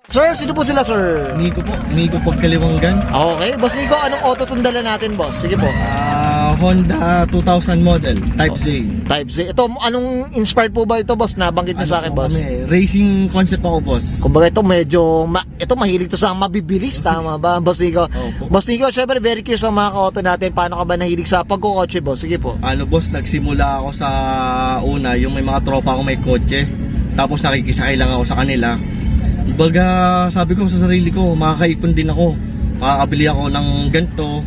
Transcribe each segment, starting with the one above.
Sir, sino po sila, sir? Nico po Kaliwangan. Okay, boss Nico, anong auto itong dala natin, boss? Sige po. Honda 2000 model, Type Z. Type Z. Ito, anong inspired po ba ito, boss? Nabanggit niyo sa akin, boss. Racing concept ako, boss. Kumbaga ito medyo, ito mahilig to sa mabibilis, tama ba, boss Nico? Opo. Boss Nico, syempre very curious sa mga ka-auto natin. Paano ka ba nahilig sa pagkukotse, boss? Sige po. Boss, nagsimula ako sa una, yung may mga tropa ako may kotse. Tapos nakikisakay lang ako sa kanila. Baga, sabi ko sa sarili ko, makakaipon din ako. Makakabili ako ng ganito.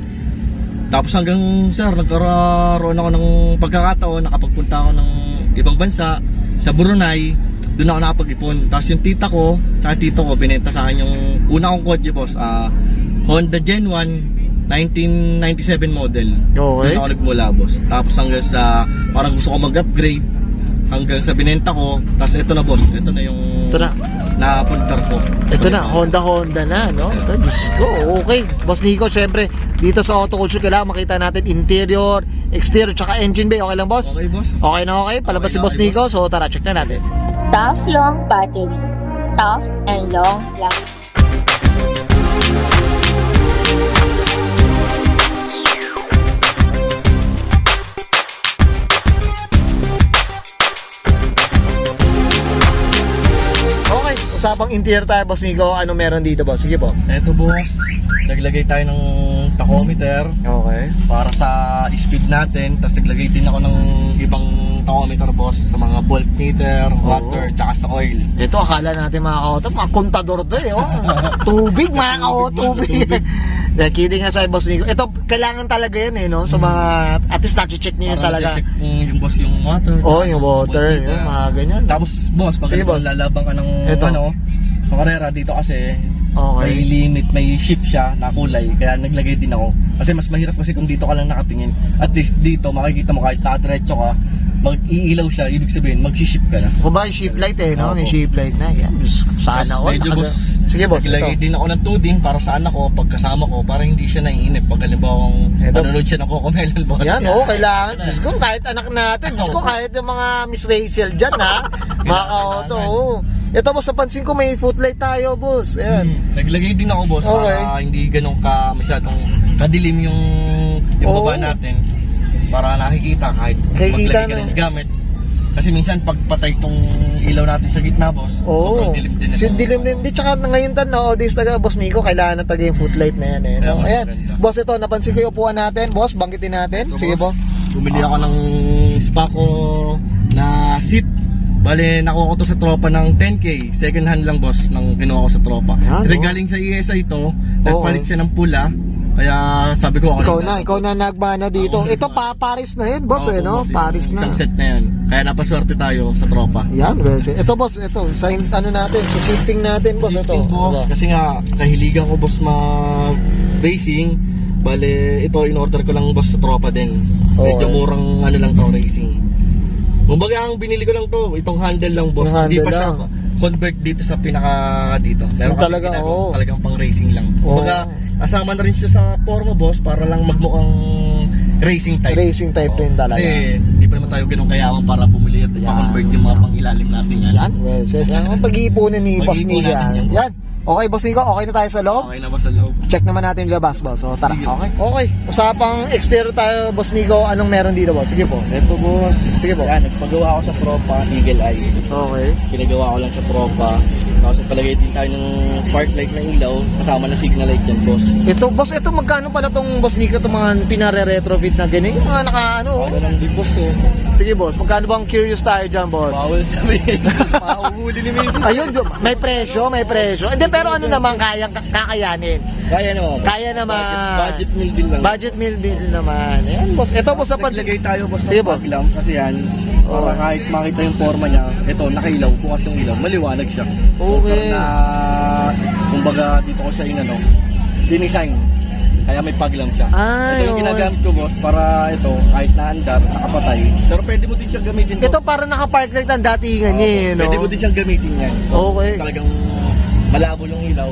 Tapos hanggang, sir, nagkaroon ako ng pagkakataon, nakapagpunta ako ng ibang bansa, sa Brunei, doon ako nakapag-ipon. Tapos yung tita ko, tsaka tito ko, binenta sa akin yung una kong kotse, boss. Honda Gen 1, 1997 model. Okay. Doon ako nagmula, boss. Tapos hanggang sa, parang gusto ko mag-upgrade. Hanggang sa binenta ko, tapos ito na, boss. Ito na yung napuntar ko. Ito na, Honda na, no? Ito, Diyos ko, okay. Boss Nico, syempre, dito sa Auto Culture, kailangan makita natin interior, exterior, tsaka engine bay. Okay lang, boss? Okay, boss. Okay na, okay? Palabas si Okay na, Boss okay, Nico, so tara, check na natin. Tough long battery. Tough and long life. Okay, usapang interior tayo, Boss Nico. Ano meron dito, boss? Sige po. Eto, boss. Naglagay tayo ng tachometer Okay. para sa speed natin. Tapos naglagay din ako ng ibang tachometer, boss, sa mga voltmeter, water, tsaka sa oil. Ito, akala natin mga ka-auto, mga kontador to eh, oh. Tubig, mga ka-auto. Tubig. Kidding aside, Boss Nico. Ito, kailangan talaga yan eh, no? Sa mga, at least na-check nyo yun Para talaga. check yung boss yung water. Oh, yung water, voltmeter. yung mga ganyan. Tapos, boss, pag Sige, boss. lalabang ka ng Eto. karera dito kasi, Okay. may limit, may ship siya na kulay, kaya naglagay din ako. Kasi mas mahirap kasi kung dito ka lang nakatingin. At least dito, makikita mo kahit nakadiretso ka, mag-iilaw siya, ibig sabihin, mag-ship ka na. Kung ba yung ship light eh, no? Opo. May ship light na. Yan, Diyos ko, sana Tapos all. medyo, boss, Sige, boss, naglagay ito. din ako ng tubing para sa anak ko, pagkasama ko, para hindi siya naiinip. Pag halimbawa Eto. nanonood siya ng Cocomelon, boss. Yan, oh, kailangan. Diyos ko, kahit anak natin. Diyos ko, kahit yung mga Miss Rachel dyan, ha? Mga ka-auto, oh. Ito, boss, napansin ko may footlight tayo, boss. Ayan. Naglagay din ako, boss, Okay. para hindi ganun masyadong kadilim yung Oo. baba natin. Para nakikita kahit Nakikita maglagay ka na. ng gamit. Kasi minsan pag patay tong ilaw natin sa gitna, boss, sobrang dilim din ito. Dilim din. Di, tsaka ngayon nowadays talaga, Boss Nico, kailangan na talaga yung footlight na yan, eh. Kaya No? mas Ayan. maganda. Boss, ito, napansin ko yung upuan natin. Boss, banggitin natin. Ito, Sige po. boss. Bumili ako ng Spaco na seat. Bale, nakuha ko to sa tropa ng 10k. Second hand lang, boss, nang kinuha ko sa tropa. Yan, Kasi oh. galing sa ESI to, nagpalit siya ng pula. Kaya sabi ko ako Ikaw na nagmana dito. Ako, Ito Paris na yun, boss, eh, no? Paris na. Isang set na yan. Kaya napaswerte tayo sa tropa. Yan, well said. Ito, boss, ito. Sa ano natin, sa shifting natin, boss, ito. Shifting, boss, Diba? kasi nga kahiligan ko, boss, racing. Bale, ito in-order ko lang, boss, sa tropa din. Medyo Okay. murang ano lang to, racing. Kumbaga ang binili ko lang to, itong handle lang, boss. Yung Hindi handle pa siya lang. convert dito sa pinaka dito. Meron Yung kasi talaga, ginagawa, oo. talagang pang racing lang. Kumbaga, asama na rin siya sa forma, boss, para lang magmukhang racing type. Racing type rin talaga. Kasi hindi pa naman tayo ganun kayaman para bumili at Yan. pa-convert yung mga pang ilalim natin yan. Yan, well said. Yan ang pag-iipunan ni Boss Nico. Pag-iipunan natin Yan. yan. Yan. Okay, Boss Nico, okay na tayo sa loob? Okay na ba sa loob? Check naman natin yung labas, boss. So, tara. Sige. Okay. Okay. Usapang exterior tayo, Boss Nico. Anong meron dito, boss? Sige po. Ito, boss. Sige po. Yan, nagpagawa ako sa tropa, Eagle Eye. Okay. Pinagawa ko lang sa tropa. Tapos palagay din tayo ng park light na ilaw, kasama na signal light yan, boss. Ito, boss, ito magkano pala tong Boss Nico, itong mga pinare-retrofit na ganyan? Yung mga naka-ano, Ano lang din, boss, eh. Sige, boss. Magkano bang curious tayo dyan, boss? Bawal sabihin. Mauhuli ni Mason. Ayun, may presyo, may presyo. Hindi, pero ano naman, kayang kakayanin. Kaya naman. Kaya naman. Budget meal din lang. Budget meal bill naman. Ayan, boss. Ito, boss, sa Naglagay tayo, boss, Sige, ng boss. paglam. Kasi yan, para kahit makita yung forma niya, ito, nakailaw. Bukas yung ilaw, maliwanag siya. Okay. Na, kumbaga, dito ko siya dinesign. Kaya may paglam siya. Ay, ito yung okay. ginagamit ko, boss, para ito, kahit naandar, nakapatay. Pero pwede mo din siyang gamitin. boss. Ito para naka-park light ang datingan niya, eh, no? Pwede mo din siyang gamitin yan. Okay. Talagang malabo yung ilaw.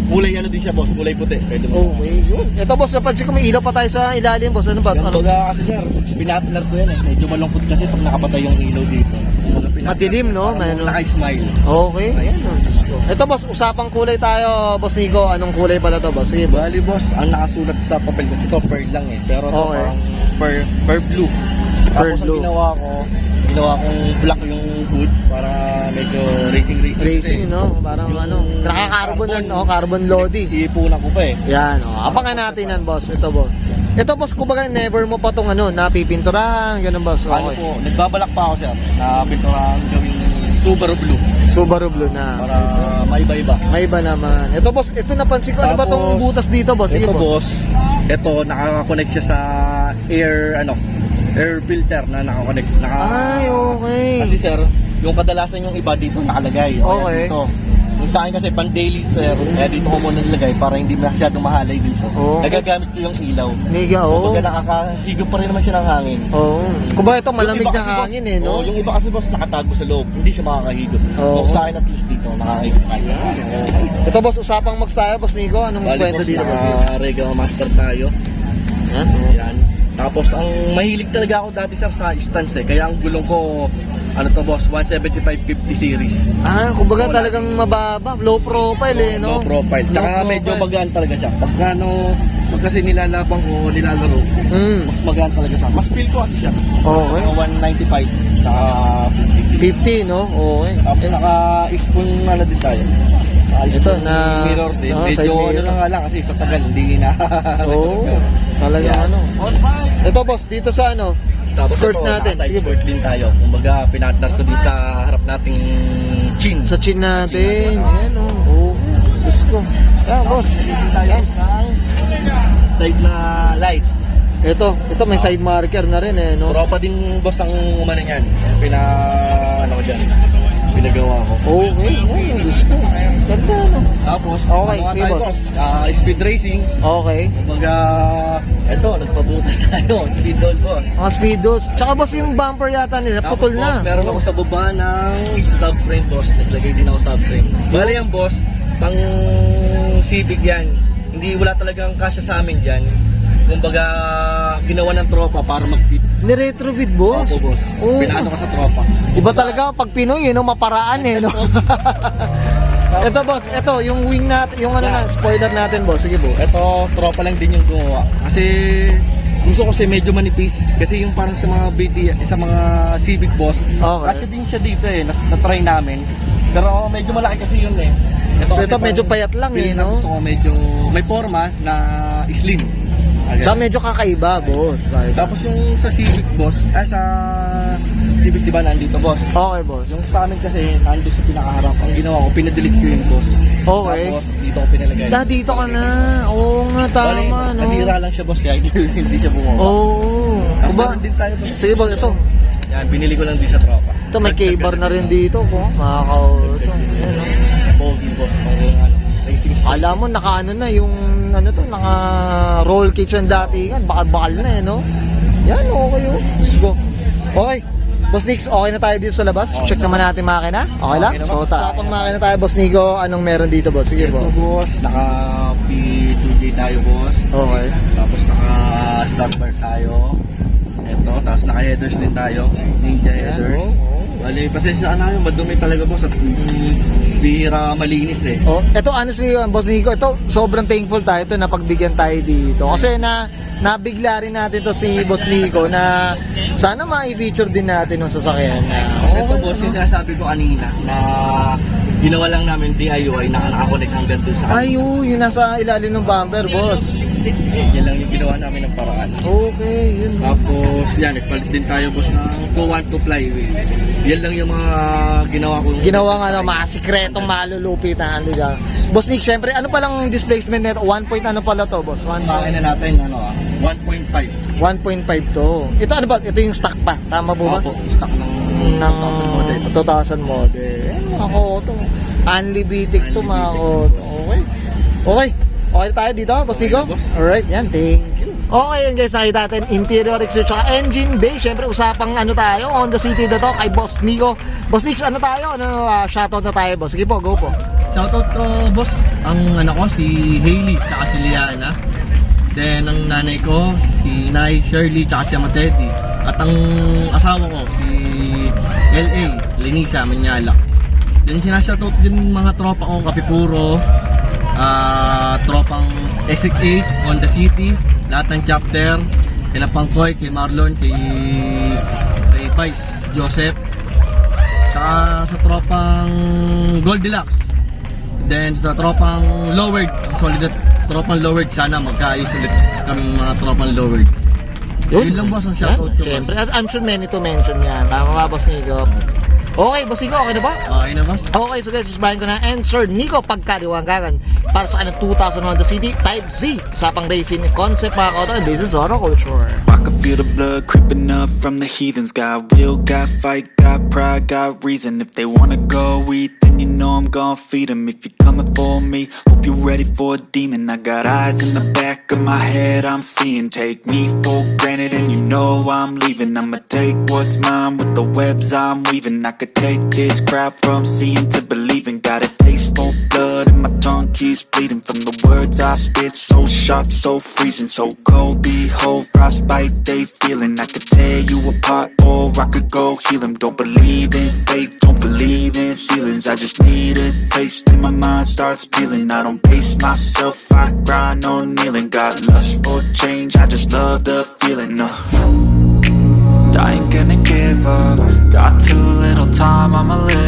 Kulay ano din siya, boss, kulay puti. Pwede mo. Okay, yun. Ito, boss, napansin ko may ilaw pa tayo sa ilalim, boss. Ano ba? Yung Ano? baga kasi, sir, binatler ko yan eh. Medyo malungkot kasi pag nakapatay yung ilaw dito. Mga Madilim, no? May ano. Naka-smile. Okay. Ayan, oh, Diyos ko. Ito, boss, usapang kulay tayo, boss Nico. Anong kulay pala to, boss? Sige, boss. Bali boss, ang nakasulat sa papel kasi ito pearl lang eh. Pero ito Okay. parang pearl blue. Pearl Tapos blue. ang ginawa kong black yung hood para medyo racing. Racing, no? Parang ano, nakaka-carbon yan, no? Carbon lodi. Iipunan ko pa eh. Yan, oh. Abangan natin yan, boss. Ito, boss. Ito, boss, kumbaga, never mo pa tong ano, napipinturahan, ganun, boss. Ano Okay. po, nagbabalak pa ako sir na pinturang gawing Subaru Blue Subaru Blue na. para maiba-iba. May iba naman. Ito, boss, ito napansin ko. Ano ba tong Tapos, butas dito, boss? Sige, Ito boss. boss, ito nakaka-connect siya sa air filter na naka-connect. Ay, okay. Kasi sir, yung kadalasan yung iba dito nakalagay. O, Okay. yan dito. Yung sa akin kasi pan daily sir, kaya dito ko muna nilagay para hindi masyadong mahalay dito. Oo. Nagagamit ko yung ilaw. Niga, oh. Kumbaga nakakahigop pa rin naman siya ng hangin. Oo. Kumbaga ito, malamig Yung iba na kasi, boss, hangin eh, no? oo, yung iba kasi boss nakatago sa loob, hindi siya makakahigop. Oo. Kung sa akin at least dito, nakakahigop kaya. Ito, boss, usapang mags tayo, boss Nico. Anong Bali kwento boss, dito, boss? naka-Rega Master tayo. Yan. Yan. Tapos ang mahilig talaga ako dati sir sa stance eh. Kaya ang gulong ko, ano to boss, 175/50 series. Ah, kumbaga Wala. talagang mababa, low profile eh, no? Low profile. Tsaka Low medyo profile. magaan talaga siya. Pagka pag kasi nilalabang ko, nilalaro, Mm. mas magaan talaga siya. Mas feel ko kasi siya. Okay. 195 sa 50. 50, no? Okay. Tapos naka-spoon ano din tayo. Ito, na- mirror din. oh, Medyo side mirror. ano lang nga lang kasi sa tagal hindi na. Oo. Talaga Yan. ano. Ito, boss, dito sa ano, Tapos skirt ito, natin. naka-side Sige, skirt din tayo. Kumbaga, pinatnar ko din sa harap nating chin. sa chin natin. Ayan, oh. Oo. Diyos ko. Yan, boss. tayo ng side na light. Ito may side marker na rin eh, no? Tropa din boss ang umano niyan. Ano ko dyan. Pinagawa ko. Okay. Ayan, Diyos ko. Ganda, no? Tapos, Okay, ano nga sige, tayo boss. boss? Speed racing. Okay. Kumbaga, eto, nagpabutas tayo. Speed doll boss. Mga speedos. Tsaka, boss, yung bumper yata nila, Tapos, putol boss, na. meron ako sa baba ng subframe boss. Naglagay din ako subframe. Bale yan boss, pang Civic yan. Hindi wala talagang kasya sa amin dyan. Kumbaga, ginawa ng tropa para mag-fit. Ni-retrofit, boss. Opo boss. Oo. Pinaano ko sa tropa. Iba talaga pag Pinoy, eh, no? Maparaan, eh, no? Ito, boss. Ito, yung wing natin, yung ano na, spoiler natin, boss. Sige, boss. Ito, tropa lang din yung gumawa. Kasi, gusto ko kasi medyo manipis. Kasi yung parang sa mga sa mga Civic boss, Okay. kasi din siya dito eh, na-try namin. Pero medyo malaki kasi yun eh. Ito kasi medyo parang payat lang feel eh, na no? Gusto ko medyo may forma na slim. Tsaka medyo kakaiba, boss. Kahit. Tapos yung sa Civic boss, sa Civic diba nandito boss? Okay, boss. Yung sa amin kasi nandito sa pinakaharap, ang ginawa ko, pinadelete ko yung boss. Okay. Tapos dito ko pinalagay. Dito ka na. Oo nga, tama, no? Nasira lang siya boss, kaya hindi siya bumaba. Oo. Tapos Diba? meron din tayo boss. Sige, boss, ito. Yan, binili ko lang din sa tropa. Ito, may K-bar na rin dito, po. Makaka-auto. Ayan, no? Pogi boss, parang racing style. Alam mo, naka-ano na yung, ano to, naka-roll kitchen dati yan. Bakal-bakal na, eh, no? Yan, okay, oh. Let's go. Okay. Boss Nix, okay na tayo dito sa labas? Okay Check na. naman natin makina. Okay lang? Okay na ba? So, tapang makina tayo, Boss Nico. Anong meron dito, boss? Sige, Ito boss. boss, naka P2J tayo boss. Okay. Tapos naka start bar tayo. Ito, tapos naka headers din tayo. Ninja headers. oh. Bali, pasensya na yun, madumi talaga boss at bihira malinis eh. Oh, ito honestly, Boss Nico, ito sobrang thankful tayo ito na pagbigyan tayo dito. Kasi nabigla rin natin to si Boss Nico na sana ma-feature din natin yung sasakyan na. Kasi ito boss, yung sinasabi ko kanina na ginawa lang namin DIY na nakakonect hanggang dun sa Ay, yung nasa ilalim ng bumper, boss. Yan lang yung ginawa namin ng paraan. Okay, yun. Tapos yan, nagpalit din tayo boss ng 212 flywheel. Yan lang yung mga ginawa ko. Ginawa nga na mga sikretong malulupit na ano dyan. Boss Nick, syempre, ano palang displacement nito? 1 point ano pala to, boss? 1 Pakain na natin, 1.5. 1.5 to. Ito ano ba? Ito yung stock pa. Tama po ba? Opo, stock ng 2000 model. Ako to. Unlimited to mga auto. Okay. Okay. Okay tayo dito, Boss Nico? Okay na, boss. Alright, yan. Thank you. Okay, yun guys. Nakita natin interior exterior tsaka engine bay. Siyempre, usapang ano tayo. Honda City na to kay Boss Nico. Boss Nick, ano tayo? Shoutout na tayo, boss. Sige po, go po. Shoutout boss. Ang anak ko si Hailey tsaka si Liana. Then ang nanay ko si Nay Shirley tsaka si Amateti. At ang asawa ko si LA, Linisa, Manyala. Then sinashoutout din mga tropa ko, Kapipuro, tropang Exit 8, Honda City, lahat ng chapter, kina Pangkoy, kay Marlon, kay Vice, Joseph, sa tropang Goldilocks. Then sa tropang Lowered, ang solid na tropang Lowered, sana magkaayos ulit kami mga tropang Lowered. Yun lang boss ang shoutout ko. Siyempre, at I'm sure many to mention yan. Tama ba, Boss Nico? Okay, Boss Nico, okay na ba? Okay na boss? Okay, so guys, susbahin ko na. And Sir Nico, pagkaliwanggaran para sa kanyang 2000 Honda City Type Z. Usapang racing concept mga kauto. And this is Auto Culture. I can feel the blood creeping up from the heathens. Got will, got fight, got pride, got reason. If they wanna go eat, then you know I'm gon' feed them. If you're coming for me, hope you're ready for a demon. I got eyes in the back of my head, I'm seeing. Take me for granted and you know I'm leaving. I'ma take what's mine with the webs I'm weaving. I could take this crowd from seeing to believing. Got a taste for blood and my tongue keeps bleeding. From the words I spit, so sharp, so freezing. So cold, behold, frostbite they feeling. I could tear you apart or I could go heal them. Don't believe in fate, don't believe in ceilings. I just need a taste and my mind starts peeling. I don't pace myself, I grind on kneeling. Got lust for change, I just love the feeling. I ain't gonna give up. Got too little time, I'ma live